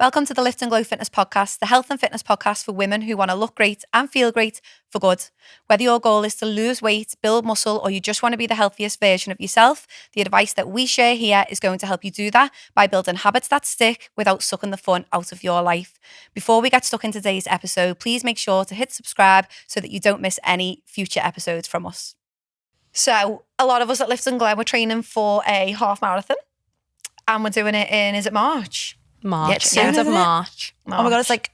Welcome to the Lift and Glow Fitness Podcast, the health and fitness podcast for women who want to look great and feel great for good. Whether your goal is to lose weight, build muscle, or you just want to be the healthiest version of yourself, the advice that we share here is going to help you do that by building habits that stick without sucking the fun out of your life. Before we get stuck in today's episode, please make sure to hit subscribe so that you don't miss any future episodes from us. So a lot of us at Lift and Glow, we're training for a half marathon and we're doing it in, is it March? March, Yeah, end of March. March. Oh my God, it's like,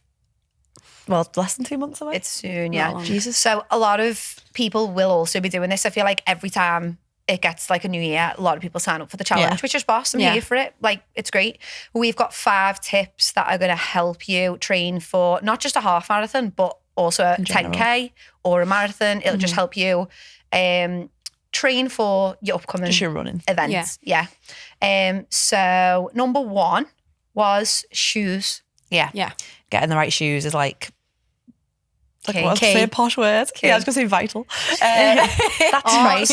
well, less than 2 months away. It's soon, yeah. Not long. Jesus. So a lot of people will also be doing this. I feel like every time it gets like a new year, a lot of people sign up for the challenge, Yeah. which is boss. I'm Yeah. here for it. Like, it's great. We've got 5 tips that are going to help you train for not just a half marathon, but also a general. 10K or a marathon. It'll just help you train for your upcoming Just your running. events. Yeah. So number 1 was shoes. Yeah. Yeah. Getting the right shoes is like Key. what Key. say a posh word. Key. Yeah, I was going to say vital. That's right.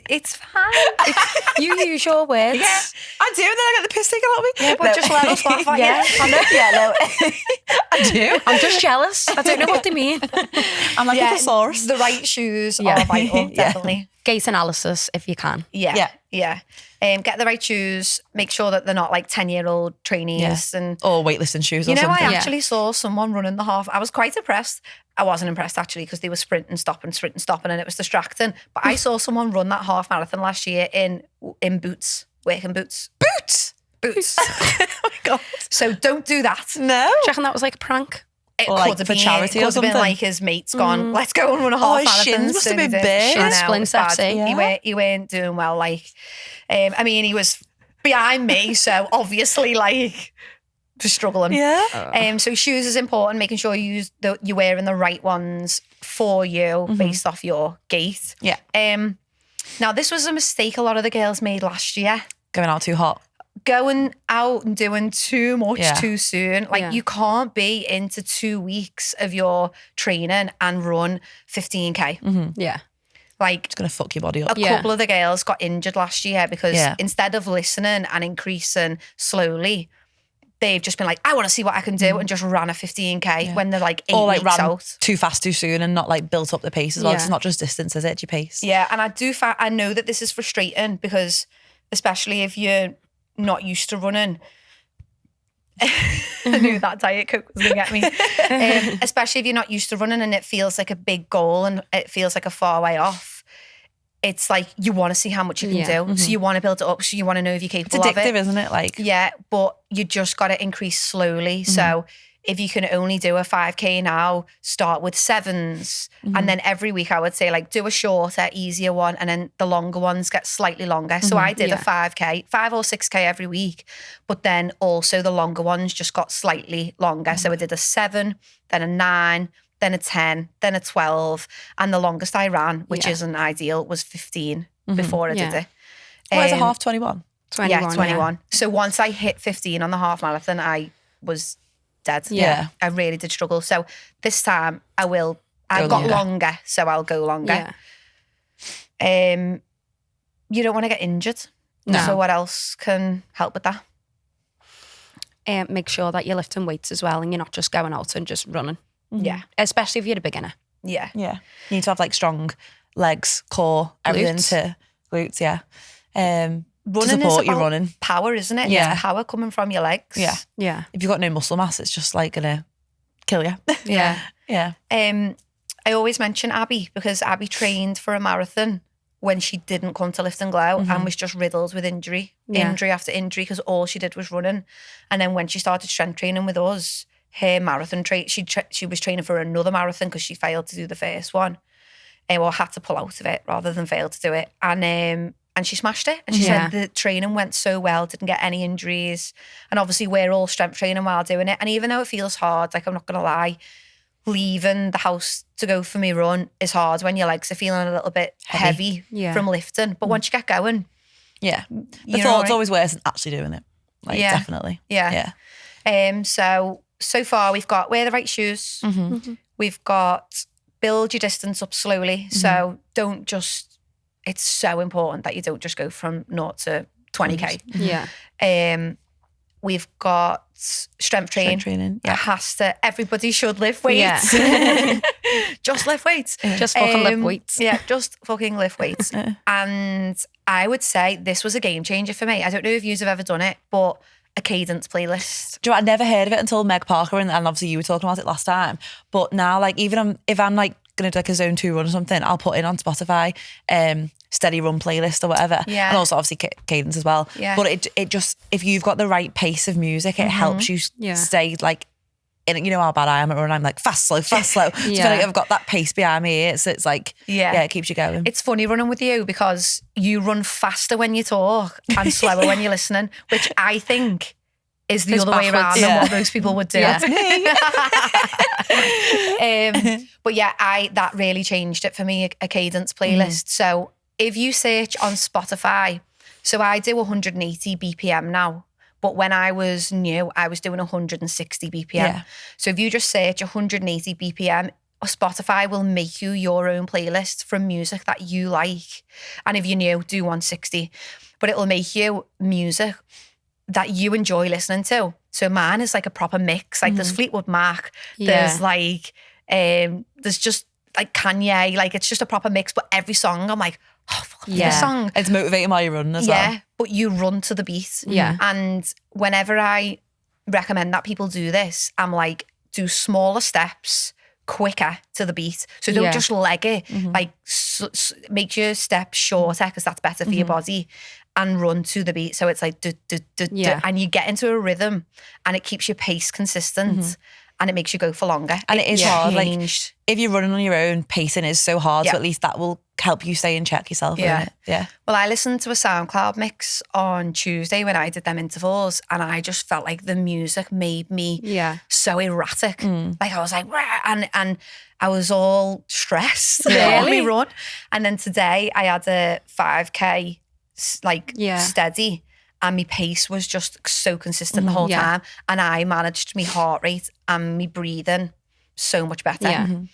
It's fine. You use your words. Yeah, I do. Then I get the piss taken out of me. Yeah, but just let us laugh at Yeah, you. I know. Yeah, no. I do. I'm just jealous. I don't know what they mean. I'm like a thesaurus. The right shoes Yeah. are vital, Yeah. definitely. Gait analysis, if you can. Yeah. Get the right shoes. Make sure that they're not like 10-year-old trainees. And Or weightlifting shoes or you know, something. I Yeah. actually saw someone running the half. I was quite impressed. I wasn't impressed actually because they were sprinting, stopping, and it was distracting. But I saw someone run that half marathon last year in boots, working boots. Boots. Oh my God. So don't do that. No. Do you reckon that was like a prank? It Or, like, could have for been charity or Could have been something. like his mate's gone, let's go and run a half his marathon. shins must So have been they did. big. I know, Shin splints, it was bad. FC. He weren't doing well. Like, I mean, he was behind me, so obviously, like, was struggling. Yeah. So shoes is important. Making sure you're wearing the right ones for you based off your gait. Yeah. Now this was a mistake a lot of the girls made last year. Going out too hot. Going out and doing too much Yeah. too soon. Like, Yeah. you can't be into 2 weeks of your training and run 15K. Yeah. Like, It's going to fuck your body up. a Yeah. couple of the girls got injured last year because Yeah. instead of listening and increasing slowly, they've just been like, I want to see what I can do, and just ran a 15K when they're like 8 Or like weeks ran out. too fast too soon and not like built up the pace as well. Yeah. It's not just distance, is it? It's your pace. Yeah, and I know that this is frustrating because especially if you're not used to running. I knew that Diet Coke was going to get me. Especially if you're not used to running and it feels like a big goal and it feels like a far way off. It's like you want to see how much you can Yeah. do. So you want to build it up. So you want to know if you're It's capable of addictive, it. isn't it? Like, Yeah, but you just got to increase slowly. So if you can only do a 5K now, start with 7s. And then every week I would say like do a shorter, easier one. And then the longer ones get slightly longer. So I did a Yeah. 5K, 5 or 6K every week. But then also the longer ones just got slightly longer. So I did a 7, then a 9, then a 10, then a 12. And the longest I ran, which Yeah. isn't ideal, was 15 before I did Yeah. it. what is a Um, half 21? 21. yeah, 21. So once I hit 15 on the half marathon, I was dead. Yeah. I really did struggle. So this time I've Go got longer. longer, so I'll go longer. Yeah. You don't want to get injured. No. So what else can help with that? Make sure that you're lifting weights as well and you're not just going out and just running. Yeah. Especially if you're a beginner. Yeah. Yeah. You need to have like strong legs, core, everything Glutes. to glutes, yeah. To Running support is your about running. power, isn't it? Yeah. It's power coming from your legs. Yeah. Yeah. If you've got no muscle mass, it's just like gonna kill you. Yeah. Yeah. I always mention Abby because Abby trained for a marathon when she didn't come to Lift and Glow and was just riddled with injury after injury because all she did was running. And then when she started strength training with us, her marathon she was training for another marathon because she failed to do the first one, or had to pull out of it rather than fail to do it. And she smashed it. And she Yeah. said the training went so well, didn't get any injuries. And obviously we're all strength training while doing it. And even though it feels hard, like I'm not going to lie, leaving the house to go for me run is hard when your legs are feeling a little bit heavy Yeah. from lifting. But once you get going, Yeah. The You know, thought's right? always worse than actually doing it. Like, Yeah. definitely. yeah. Yeah. So far we've got wear the right shoes. We've got build your distance up slowly. So don't just, it's so important that you don't just go from 0 to 20K. Yeah. We've got strength training. Yeah. Everybody should lift weights. Just lift weights. Just fucking lift weights. Yeah, just fucking lift weights. And I would say this was a game changer for me. I don't know if you've ever done it, but a cadence playlist. Do you know, I'd never heard of it until Meg Parker, and obviously you were talking about it last time. But now, like, even if I'm like going to do like a zone 2 run or something, I'll put in on Spotify steady run playlist or whatever. Yeah. And also obviously cadence as well. Yeah. But it just, if you've got the right pace of music, it helps you stay like, you know how bad I am at running. I'm like fast, slow. So I feel like I've got that pace behind me ears. So it's like, it keeps you going. It's funny running with you because you run faster when you talk and slower when you're listening, which I think is the other way around than what most people would do. That's me. But that really changed it for me, a cadence playlist. So if you search on Spotify, so I do 180 BPM now. But when I was new, I was doing 160 BPM. Yeah. So if you just search 180 BPM, Spotify will make you your own playlist from music that you like. And if you're new, do 160. But it'll make you music that you enjoy listening to. So mine is like a proper mix. Like there's Fleetwood Mac, there's like, there's just like Kanye, like it's just a proper mix. But every song, I'm like, oh, fuck this song. It's motivating while you run as well. Yeah, but you run to the beat. Yeah. And whenever I recommend that people do this, I'm like, do smaller steps, quicker to the beat. So don't just leg it. Like make your steps shorter because that's better for your body, and run to the beat. So it's like and you get into a rhythm and it keeps your pace consistent and it makes you go for longer. And it is hard. Like Changed. if you're running on your own, pacing is so hard. So at least that will help you stay in check yourself. Yeah. Yeah. Well, I listened to a SoundCloud mix on Tuesday when I did them intervals, and I just felt like the music made me so erratic. Like I was like, "Rah," and I was all stressed on me run. And then today I had a 5K steady, and my pace was just so consistent the whole time, and I managed my heart rate and my breathing so much better.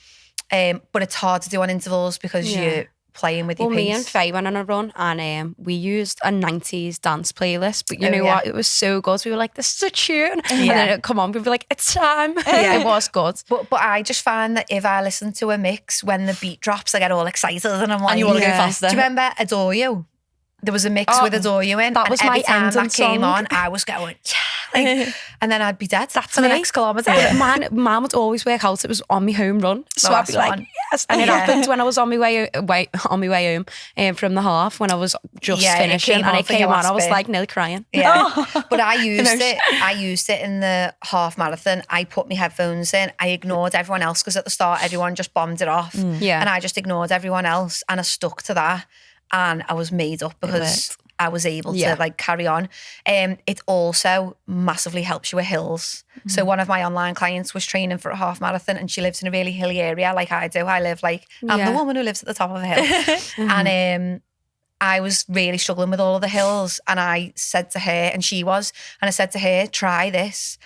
But it's hard to do on intervals because you're playing with your pace. Me and Faye went on a run, and we used a 90s dance playlist, but you know what? It was so good. We were like, this is a tune. And then it'd come on, we'd be like, it's time. It was good. But I just find that if I listen to a mix, when the beat drops, I get all excited and I'm like, And you want to go faster. Do you remember Adore You? There was a mix with Adore You in. That was and every my time ending that came song. on, I was going, and then I'd be dead for the me. next kilometre. Mine would always work out. It was on my home run, so I'd be that's like, one. yes. And it happened when I was on my way home from the half when I was just finishing, and it came on. I was like nearly crying. But I used it in the half marathon. I put my headphones in. I ignored everyone else because at the start everyone just bombed it off. And I just ignored everyone else, and I stuck to that, and I was made up because I was able to like carry on. It also massively helps you with hills. So one of my online clients was training for a half marathon, and she lives in a really hilly area like I do. I live like, I'm the woman who lives at the top of a hill. And I was really struggling with all of the hills, and I said to her, and I said to her, try this.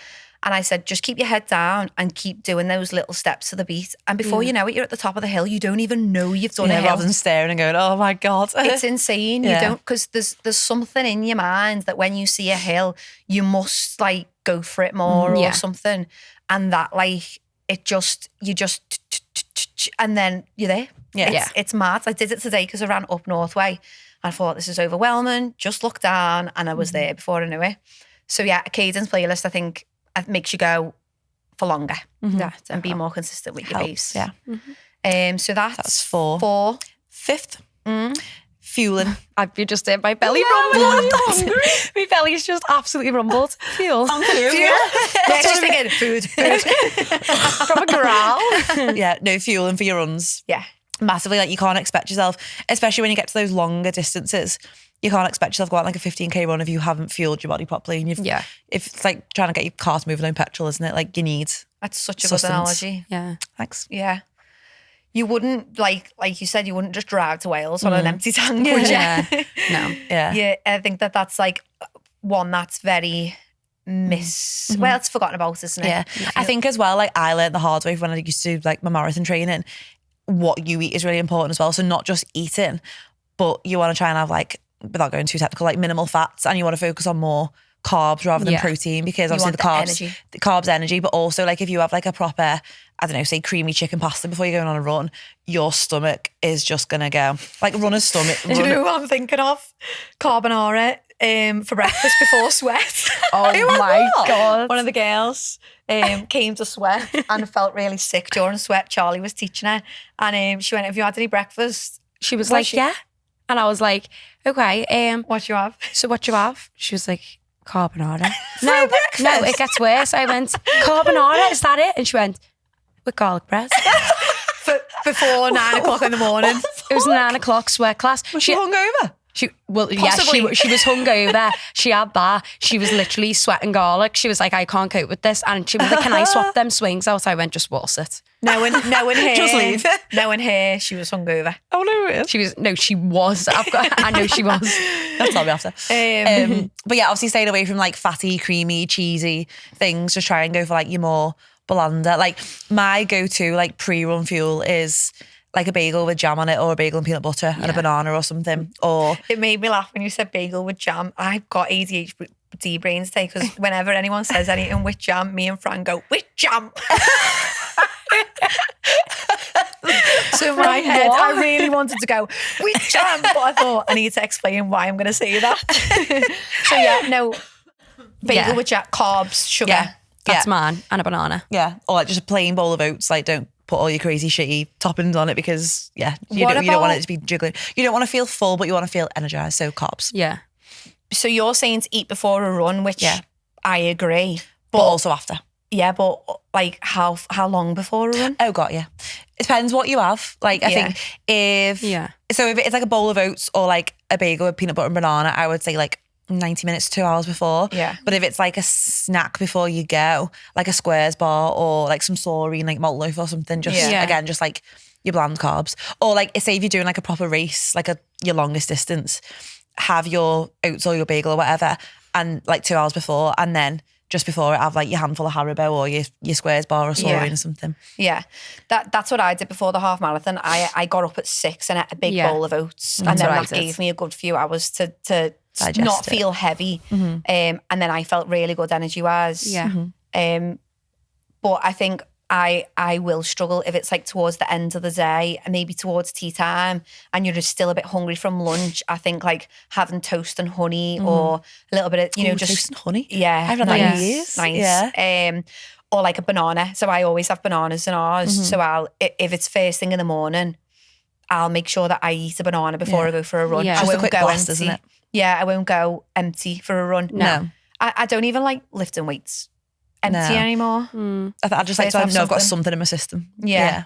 And I said, just keep your head down and keep doing those little steps to the beat. And before you know it, you're at the top of the hill. You don't even know you've done a hill. Rather than staring and going, oh my God. It's insane. You don't, because there's something in your mind that when you see a hill, you must like go for it more or something. And that like, you just, and then you're there. It's mad. I did it today because I ran up Northway. I thought, this is overwhelming. Just look down, and I was there before I knew it. So yeah, a cadence playlist, I think, makes you go for longer and be more consistent with your pace. Yeah. So that's 4. 5th, fueling. You just did my belly rumbled. My belly's just absolutely rumbled. Fuel. Just thinking food. From a growl. Yeah, no, fueling for your runs. Yeah. Massively, like you can't expect yourself, especially when you get to those longer distances, you can't expect yourself to go out like a 15k run if you haven't fueled your body properly. And if it's like trying to get your car to move on petrol, isn't it? Like you need That's such a sustenance. good analogy. Yeah. Thanks. Yeah. You wouldn't, like you said, you wouldn't just drive to Wales on an empty tank, would you? No. Yeah. I think that's like one that's very well, it's forgotten about, isn't it? Yeah. I think as well, like I learned the hard way when I used to do like my marathon training, what you eat is really important as well. So not just eating, but you want to try and have like, without going too technical, like minimal fats, and you want to focus on more carbs rather than protein, because obviously the carbs energy, but also like if you have like a proper, I don't know, say creamy chicken pasta before you're going on a run, your stomach is just gonna go like runner's stomach. Do you know who I'm thinking of? Carbonara for breakfast before sweat. Oh my God. One of the girls came to sweat and felt really sick during sweat. Charlie was teaching her, and she went, "Have you had any breakfast?" She was like, "Yeah." And I was like, "Okay, what you have?" So what you have? She was like, "Carbonara." No, it gets worse. I went, "Carbonara, is that it?" And she went, "With garlic bread." Before 9 o'clock in the morning. It was 9 o'clock sweat class. Was she hungover? She was hungover. She had that. She was literally sweating garlic. She was like, "I can't cope with this." And she was like, "Can I swap them swings out?" I went, "Just waltz it." No one here. Just leave. No one here. She was hungover. Oh no, she was. I know she was. That's all we after. But yeah, obviously staying away from like fatty, creamy, cheesy things. Just try and go for like your more blander. Like my go-to like pre-run fuel is like a bagel with jam on it, or a bagel and peanut butter and a banana or something. Or it made me laugh when you said bagel with jam. I've got ADHD brains today, because whenever anyone says anything with jam, me and Fran go, "With jam." So in my head, I really wanted to go, "With jam," but I thought I need to explain why I'm going to say that. So yeah, no, bagel with jam, carbs, sugar. Yeah. That's mine, and a banana. Yeah, or like just a plain bowl of oats. Like don't put all your crazy shitty toppings on it, because you don't want it to be jiggling. You don't want to feel full, but you want to feel energized. So carbs. Yeah. So you're saying to eat before a run, which I agree, but also after. Yeah, but like how long before a run? Oh God, yeah. It depends what you have. Like I think if it's like a bowl of oats or like a bagel with peanut butter and banana, I would say like 90 minutes, 2 hours before. Yeah. But if it's like a snack before you go, like a squares bar or like some saurine, like malt loaf or something, just again, just like your bland carbs. Or like say if you're doing like a proper race, like your longest distance, have your oats or your bagel or whatever, and like 2 hours before, and then just before it have like your handful of Haribo or your squares bar or saurine or something. Yeah, that's what I did before the half marathon. I got up at 6 and ate a big bowl of oats, and then that gave me a good few hours to digest not feel heavy. And then I felt really good energy wise. Yeah. But I think I will struggle if it's like towards the end of the day and maybe towards tea time and you're just still a bit hungry from lunch. I think like having toast and honey or a little bit of, just toast and honey. Yeah. I've had that in years. Nice. Yeah. Or like a banana. So I always have bananas in ours. So if it's first thing in the morning, I'll make sure that I eat a banana before I go for a run. Yeah. I won't go blast, empty. isn't it? Yeah, I won't go empty for a run. No. I don't even like lifting weights empty anymore. I just like to know I've got something in my system. Yeah.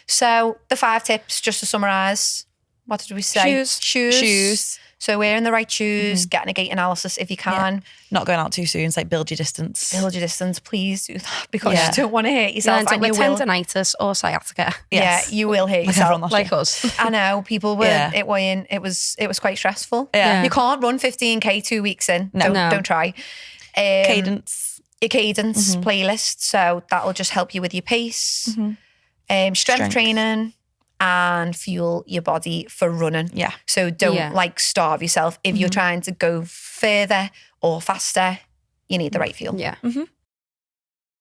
So the 5 tips, just to summarise, what did we say? Shoes. So wearing the right shoes, getting a gait analysis if you can. Yeah. Not going out too soon. It's like build your distance. Build your distance. Please do that, because you don't want to hurt yourself. And with tendinitis or sciatica. Yes. Yeah, you will hurt yourself. Like us. I know, people were it was quite stressful. Yeah. You can't run 15k 2 weeks in. No. Don't try. Cadence. Your cadence playlist. So that'll just help you with your pace. Strength training. And fuel your body for running. Yeah. So don't like starve yourself. If you're trying to go further or faster, you need the right fuel. Yeah.